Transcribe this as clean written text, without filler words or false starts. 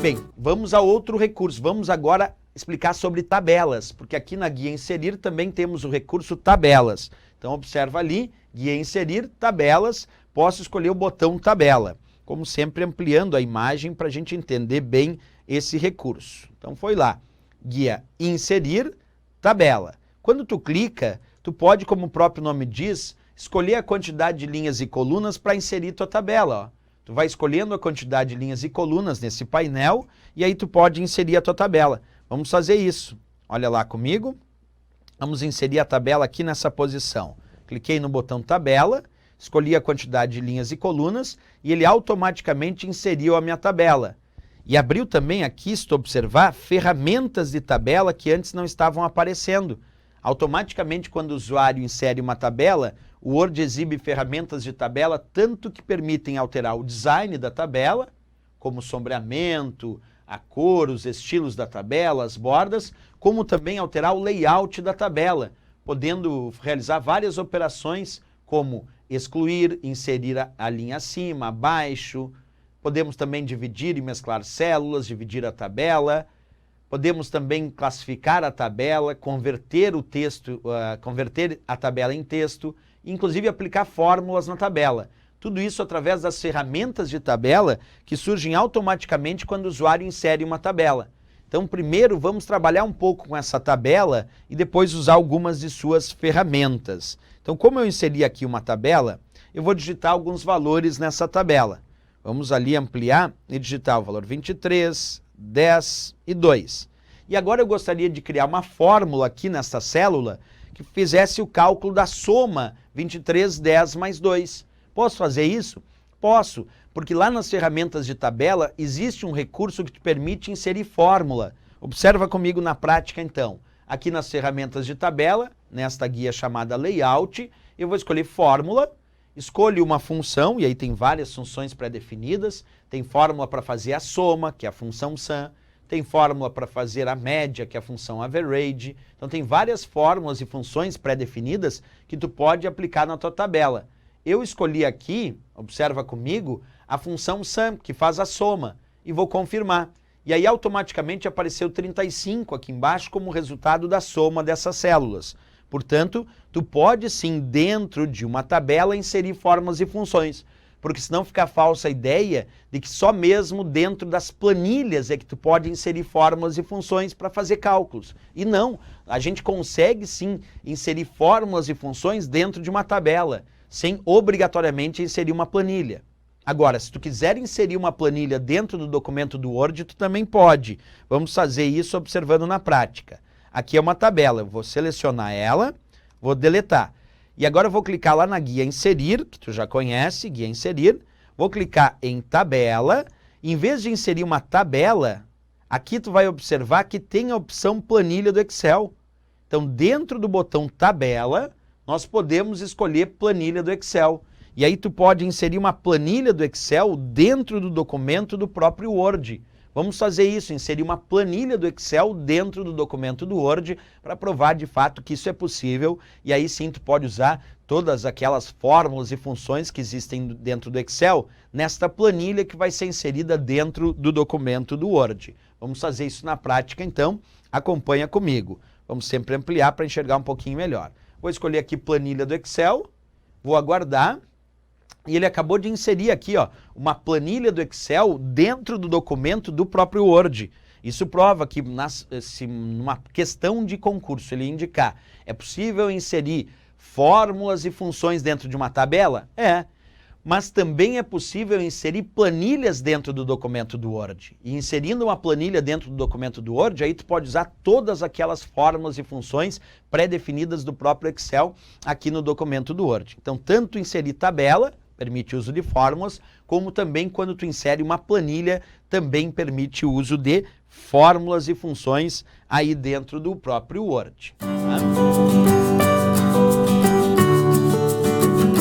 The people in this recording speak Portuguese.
Bem, vamos a outro recurso. Vamos agora explicar sobre tabelas, porque aqui na guia inserir também temos o recurso tabelas. Então observa ali, guia inserir, tabelas, posso escolher o botão tabela. Como sempre ampliando a imagem para a gente entender bem esse recurso. Então foi lá, guia inserir, tabela. Quando tu clica, tu pode, como o próprio nome diz, escolher a quantidade de linhas e colunas para inserir tua tabela, ó. Tu vai escolhendo a quantidade de linhas e colunas nesse painel e aí tu pode inserir a tua tabela. Vamos fazer isso. Olha lá comigo. Vamos inserir a tabela aqui nessa posição. Cliquei no botão tabela, escolhi a quantidade de linhas e colunas e ele automaticamente inseriu a minha tabela. E abriu também aqui, se tu observar, ferramentas de tabela que antes não estavam aparecendo. Automaticamente, quando o usuário insere uma tabela, o Word exibe ferramentas de tabela tanto que permitem alterar o design da tabela, como o sombreamento, a cor, os estilos da tabela, as bordas, como também alterar o layout da tabela, podendo realizar várias operações como excluir, inserir a linha acima, abaixo. Podemos também dividir e mesclar células, dividir a tabela. Podemos também classificar a tabela, converter o texto, converter a tabela em texto, inclusive aplicar fórmulas na tabela. Tudo isso através das ferramentas de tabela que surgem automaticamente quando o usuário insere uma tabela. Então, primeiro vamos trabalhar um pouco com essa tabela e depois usar algumas de suas ferramentas. Então, como eu inseri aqui uma tabela, eu vou digitar alguns valores nessa tabela. Vamos ali ampliar e digitar o valor 23, 10 e 2. E agora eu gostaria de criar uma fórmula aqui nessa célula que fizesse o cálculo da soma 23, 10 mais 2. Posso fazer isso? Posso, porque lá nas ferramentas de tabela existe um recurso que te permite inserir fórmula. Observa comigo na prática então. Aqui nas ferramentas de tabela, nesta guia chamada Layout, eu vou escolher fórmula. Escolho uma função, e aí tem várias funções pré-definidas. Tem fórmula para fazer a soma, que é a função sum. Tem fórmula para fazer a média, que é a função average. Então tem várias fórmulas e funções pré-definidas que tu pode aplicar na tua tabela. Eu escolhi aqui, observa comigo, a função sum, que faz a soma, e vou confirmar. E aí automaticamente apareceu 35 aqui embaixo como resultado da soma dessas células. Portanto, tu pode sim, dentro de uma tabela, inserir fórmulas e funções, porque senão fica a falsa ideia de que só mesmo dentro das planilhas é que tu pode inserir fórmulas e funções para fazer cálculos. E não, a gente consegue sim inserir fórmulas e funções dentro de uma tabela, sem obrigatoriamente inserir uma planilha. Agora, se tu quiser inserir uma planilha dentro do documento do Word, tu também pode. Vamos fazer isso observando na prática. Aqui é uma tabela, eu vou selecionar ela, vou deletar. E agora eu vou clicar lá na guia inserir, que tu já conhece, guia inserir. Vou clicar em tabela. Em vez de inserir uma tabela, aqui tu vai observar que tem a opção planilha do Excel. Então dentro do botão tabela, nós podemos escolher planilha do Excel. E aí tu pode inserir uma planilha do Excel dentro do documento do próprio Word. Vamos fazer isso, inserir uma planilha do Excel dentro do documento do Word para provar de fato que isso é possível e aí sim tu pode usar todas aquelas fórmulas e funções que existem dentro do Excel nesta planilha que vai ser inserida dentro do documento do Word. Vamos fazer isso na prática então, acompanha comigo. Vamos sempre ampliar para enxergar um pouquinho melhor. Vou escolher aqui planilha do Excel, vou aguardar. E ele acabou de inserir aqui, ó, uma planilha do Excel dentro do documento do próprio Word. Isso prova que numa questão de concurso ele indicar, é possível inserir fórmulas e funções dentro de uma tabela? É. Mas também é possível inserir planilhas dentro do documento do Word. E inserindo uma planilha dentro do documento do Word, aí tu pode usar todas aquelas fórmulas e funções pré-definidas do próprio Excel aqui no documento do Word. Então, tanto inserir tabela, permite o uso de fórmulas, como também quando tu insere uma planilha, também permite o uso de fórmulas e funções aí dentro do próprio Word. Tá?